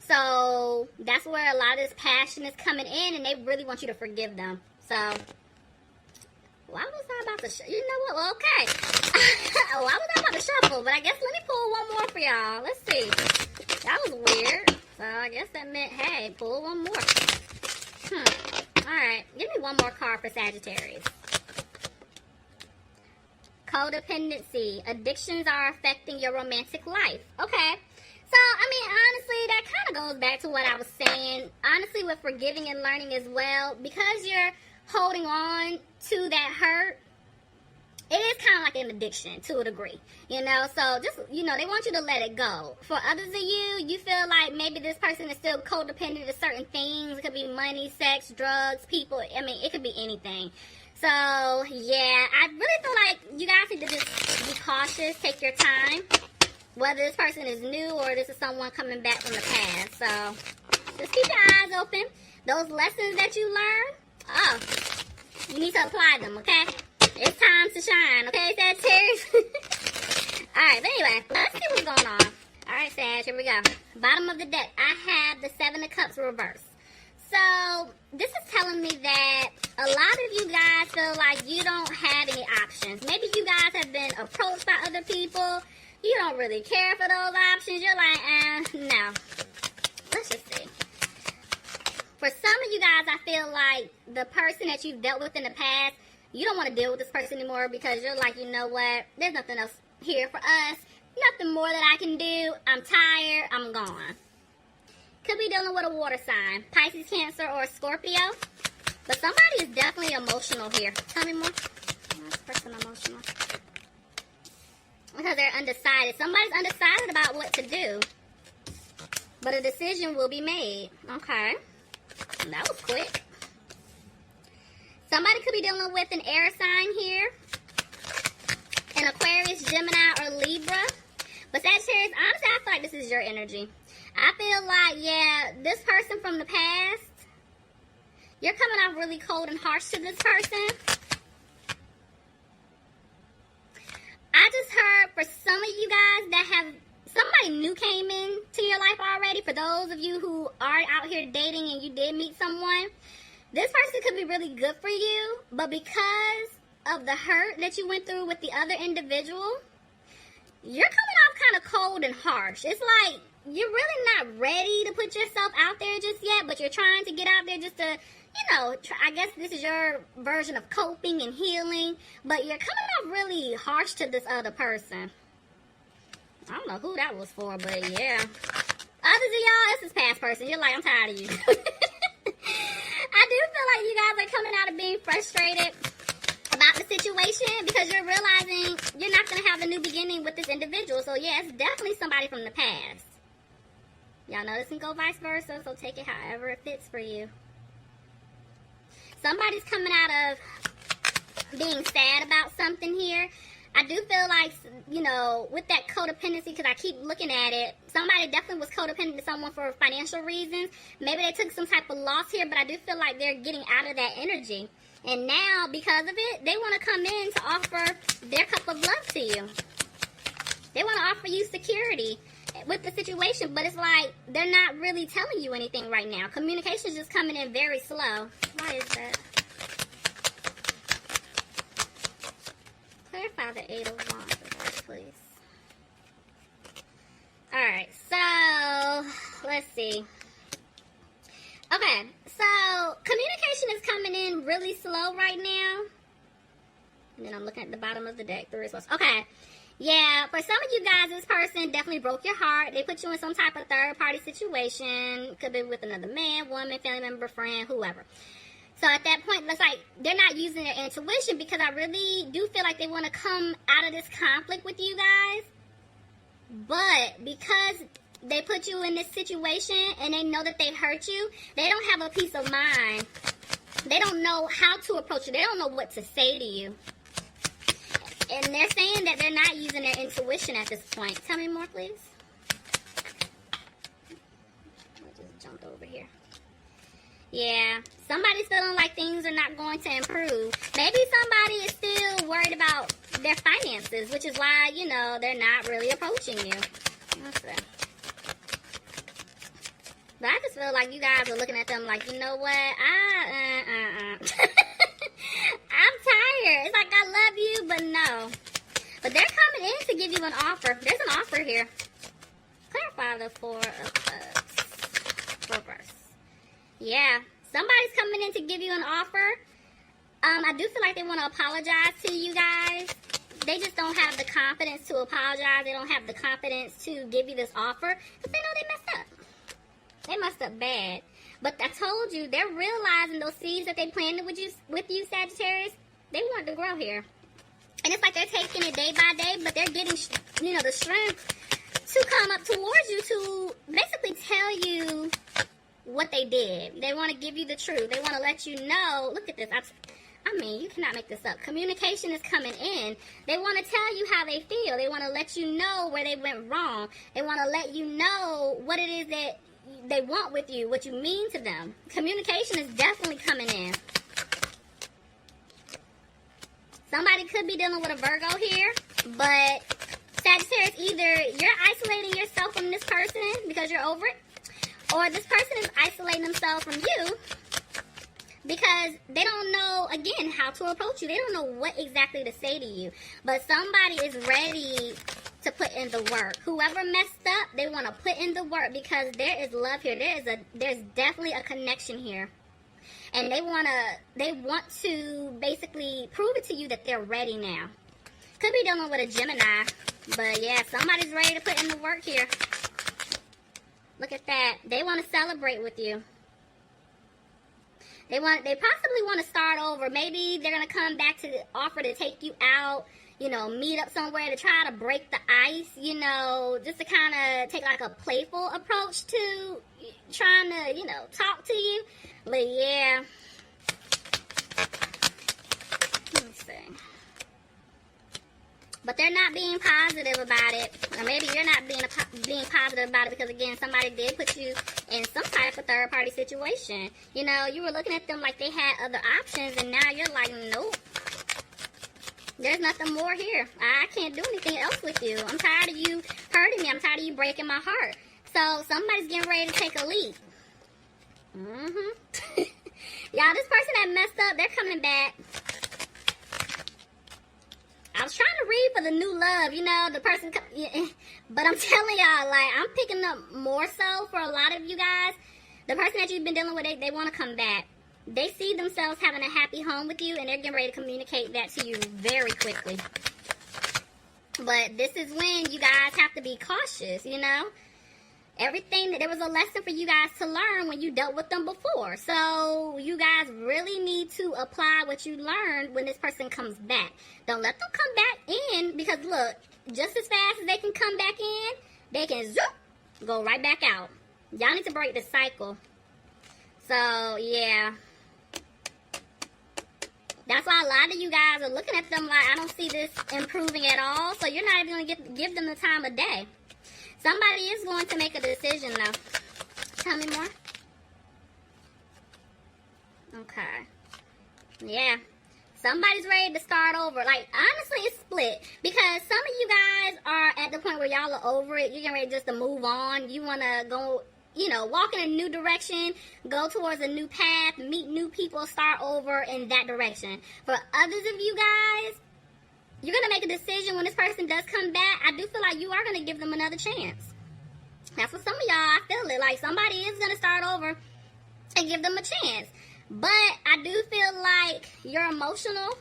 So that's where a lot of this passion is coming in, and they really want you to forgive them. So why was I about to you know what? Well, okay. Why was I about to shuffle? But I guess let me pull one more for y'all. Let's see. That was weird. So I guess that meant, hey, pull one more. Alright. Give me one more card for Sagittarius. Codependency. Addictions are affecting your romantic life. Okay. So, I mean, honestly, that kind of goes back to what I was saying. Honestly, with forgiving and learning as well, because you're holding on to that hurt, it is kind of like an addiction to a degree, you know. So just, you know, they want you to let it go. For others of you, you feel like maybe this person is still codependent to certain things. It could be money, sex, drugs, people. I mean, it could be anything. So yeah, I really feel like you guys need to just be cautious, take your time, whether this person is new or this is someone coming back from the past. So just keep your eyes open. Those lessons that you learn, you need to apply them, okay? It's time to shine, okay, Sagittarius? Alright, but anyway, let's see what's going on. Alright, Sag, here we go. Bottom of the deck, I have the Seven of Cups reversed. So, this is telling me that a lot of you guys feel like you don't have any options. Maybe you guys have been approached by other people. You don't really care for those options. You're like, no. Let's just see. For some of you guys, I feel like the person that you've dealt with in the past, you don't want to deal with this person anymore because you're like, you know what? There's nothing else here for us. Nothing more that I can do. I'm tired. I'm gone. Could be dealing with a water sign. Pisces, Cancer, or Scorpio. But somebody is definitely emotional here. Tell me more. This person emotional. Because they're undecided. Somebody's undecided about what to do. But a decision will be made. Okay. That was quick. Somebody could be dealing with an air sign here. An Aquarius, Gemini, or Libra. But Sagittarius, honestly, I feel like this is your energy. I feel like, yeah, this person from the past, you're coming off really cold and harsh to this person. I just heard for some of you guys that have, somebody new came into your life already. For those of you who are out here dating and you did meet someone, this person could be really good for you, but because of the hurt that you went through with the other individual, you're coming off kind of cold and harsh. It's like you're really not ready to put yourself out there just yet, but you're trying to get out there just to, you know, I guess this is your version of coping and healing, but you're coming off really harsh to this other person. I don't know who that was for, but yeah. Others of y'all, this is past person. You're like, I'm tired of you. I do feel like you guys are coming out of being frustrated about the situation because you're realizing you're not going to have a new beginning with this individual. So yeah, it's definitely somebody from the past. Y'all know this can go vice versa, so take it however it fits for you. Somebody's coming out of being sad about something here. I do feel like, you know, with that codependency, because I keep looking at it, somebody definitely was codependent to someone for financial reasons. Maybe they took some type of loss here, but I do feel like they're getting out of that energy. And now, because of it, they want to come in to offer their cup of love to you. They want to offer you security with the situation, but it's like they're not really telling you anything right now. Communication is just coming in very slow. Why is that? Clarify the 8 of Wands, please. Alright, so let's see. Okay, so communication is coming in really slow right now. And then I'm looking at the bottom of the deck. 3 of Swords. Okay. Yeah, for some of you guys, this person definitely broke your heart. They put you in some type of third-party situation. Could be with another man, woman, family member, friend, whoever. So at that point, it's like they're not using their intuition because I really do feel like they want to come out of this conflict with you guys. But because they put you in this situation and they know that they hurt you, they don't have a peace of mind. They don't know how to approach you. They don't know what to say to you. And they're saying that they're not using their intuition at this point. Tell me more, please. I just jumped over here. Yeah, somebody's feeling like things are not going to improve. Maybe somebody is still worried about their finances, which is why, you know, they're not really approaching you. What's that? But I just feel like you guys are looking at them like, you know what? I'm tired. It's like, I love you, but no. But they're coming in to give you an offer. There's an offer here. Clarify the Four of Cups. Reverse. Yeah. Somebody's coming in to give you an offer. I do feel like they want to apologize to you guys. They just don't have the confidence to apologize. They don't have the confidence to give you this offer because they know they messed up. They messed up bad. But I told you, they're realizing those seeds that they planted with you, Sagittarius, they want to grow here. And it's like they're taking it day by day, but they're getting, the strength to come up towards you to basically tell you what they did. They want to give you the truth. They want to let you know, look at this. I mean, you cannot make this up. Communication is coming in. They want to tell you how they feel. They want to let you know where they went wrong. They want to let you know what it is that they want with you, what you mean to them. Communication is definitely coming in. Somebody could be dealing with a Virgo here, but Sagittarius, either you're isolating yourself from this person because you're over it, or this person is isolating themselves from you because they don't know, again, how to approach you. They don't know what exactly to say to you. But somebody is ready to put in the work. Whoever messed up, they want to put in the work because there is love here. There's definitely a connection here. And they want to basically prove it to you that they're ready now. Could be dealing with a Gemini. But yeah, somebody's ready to put in the work here. Look at that. They want to celebrate with you. They possibly want to start over. Maybe they're going to come back to the offer to take you out, meet up somewhere to try to break the ice, just to kind of take like a playful approach to trying to, talk to you. But yeah. Let me see. But they're not being positive about it. Or maybe you're not being positive about it because, again, somebody did put you in some type of third-party situation. You were looking at them like they had other options, and now you're like, nope. There's nothing more here. I can't do anything else with you. I'm tired of you hurting me. I'm tired of you breaking my heart. So somebody's getting ready to take a leap. Y'all, this person that messed up, they're coming back. I was trying to read for the new love, the person, but I'm telling y'all, like, I'm picking up more so for a lot of you guys. The person that you've been dealing with, they want to come back. They see themselves having a happy home with you, and they're getting ready to communicate that to you very quickly. But this is when you guys have to be cautious, Everything, there was a lesson for you guys to learn when you dealt with them before. So you guys really need to apply what you learned when this person comes back. Don't let them come back in because, look, just as fast as they can come back in, they can go right back out. Y'all need to break the cycle. So, yeah. That's why a lot of you guys are looking at them like, I don't see this improving at all. So you're not even going to give them the time of day. Somebody is going to make a decision, though. Tell me more. Okay. Yeah. Somebody's ready to start over. Like, honestly, it's split. Because some of you guys are at the point where y'all are over it. You're getting ready just to move on. You want to go, walk in a new direction. Go towards a new path. Meet new people. Start over in that direction. For others of you guys, you're going to make a decision when this person does come back. I do feel like you are going to give them another chance. That's what some of y'all, I feel it. Like somebody is going to start over and give them a chance. But I do feel like you're emotional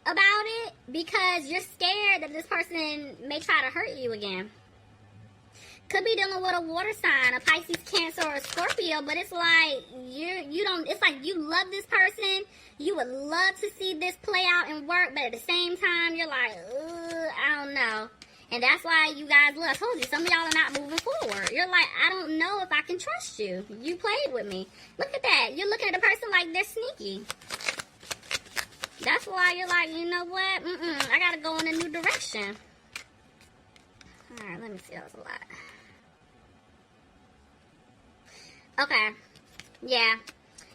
about it because you're scared that this person may try to hurt you again. Could be dealing with a water sign, a Pisces, Cancer, or a Scorpio, but it's like it's like you love this person. You would love to see this play out and work, but at the same time, you're like, I don't know. And that's why you guys, look, I told you, some of y'all are not moving forward. You're like, I don't know if I can trust you. You played with me. Look at that. You're looking at a person like they're sneaky. That's why you're like, you know what? I got to go in a new direction. All right, let me see. That was a lot. Okay. Yeah.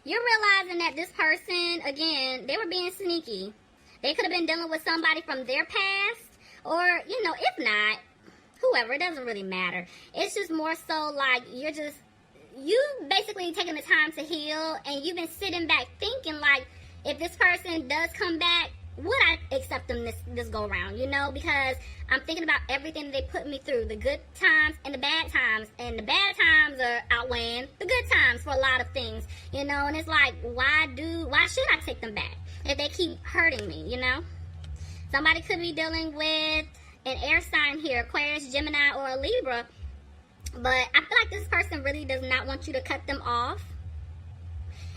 You're realizing that this person, again, they were being sneaky. They could have been dealing with somebody from their past. Or, if not, whoever, it doesn't really matter. It's just more so like you're just, you basically taking the time to heal, and you've been sitting back thinking, like, if this person does come back, would I accept them this go around, you know? Because I'm thinking about everything they put me through, the good times and the bad times. And the bad times are outweighing the good times for a lot of things, you know? And it's like, why should I take them back if they keep hurting me, you know? Somebody could be dealing with an air sign here, Aquarius, Gemini, or a Libra. But I feel like this person really does not want you to cut them off.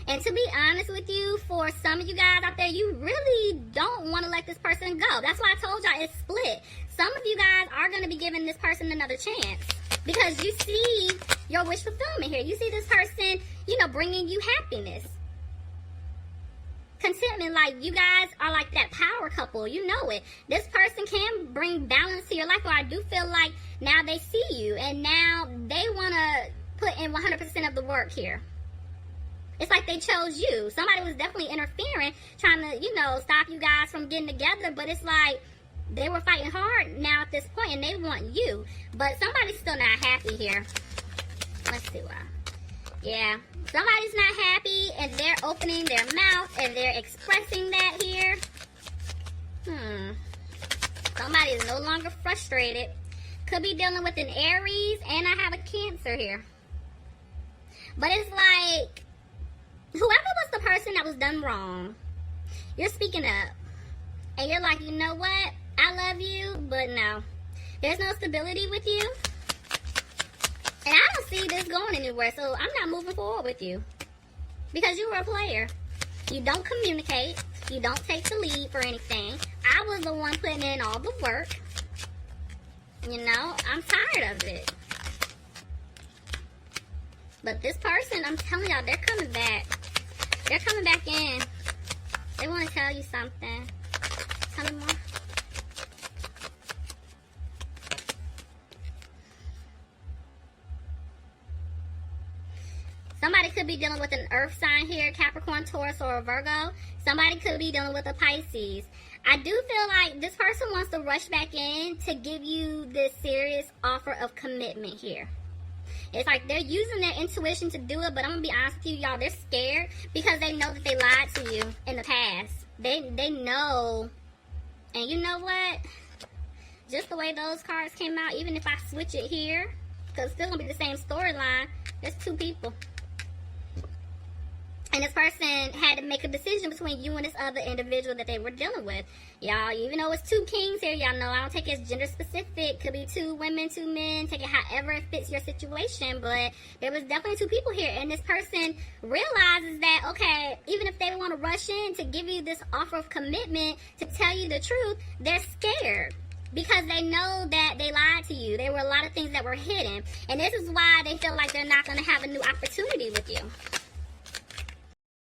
And to be honest with you, for some of you guys out there, you really don't want to let this person go. That's why I told y'all it's split. Some of you guys are going to be giving this person another chance, because you see your wish fulfillment here. You see this person, you know, bringing you happiness, contentment. Like, you guys are like that power couple. You know it. This person can bring balance to your life. But I do feel like now they see you, and now they want to put in 100% of the work here. It's like they chose you. Somebody was definitely interfering, trying to, you know, stop you guys from getting together. But it's like they were fighting hard now at this point, and they want you. But somebody's still not happy here. Let's see why. Yeah, somebody's not happy, and they're opening their mouth, and they're expressing that here. Somebody is no longer frustrated. Could be dealing with an Aries, and I have a Cancer here. But it's like, whoever was the person that was done wrong, you're speaking up. And you're like, you know what? I love you, but no. There's no stability with you. And I don't see this going anywhere, so I'm not moving forward with you. Because you were a player. You don't communicate. You don't take the lead for anything. I was the one putting in all the work. You know, I'm tired of it. But this person, I'm telling y'all, they're coming back. They're coming back in. They want to tell you something. Tell me more. Somebody could be dealing with an earth sign here, Capricorn, Taurus, or a Virgo. Somebody could be dealing with a Pisces. I do feel like this person wants to rush back in to give you this serious offer of commitment here. It's like they're using their intuition to do it, but I'm going to be honest with you, y'all, they're scared because they know that they lied to you in the past. They know. And you know what? Just the way those cards came out, even if I switch it here, because it's still going to be the same storyline, there's two people. And this person had to make a decision between you and this other individual that they were dealing with. Y'all, even though it's two kings here, y'all know I don't take it as gender specific. Could be two women, two men. Take it however it fits your situation. But there was definitely two people here. And this person realizes that, okay, even if they want to rush in to give you this offer of commitment, to tell you the truth, they're scared. Because they know that they lied to you. There were a lot of things that were hidden. And this is why they feel like they're not going to have a new opportunity with you.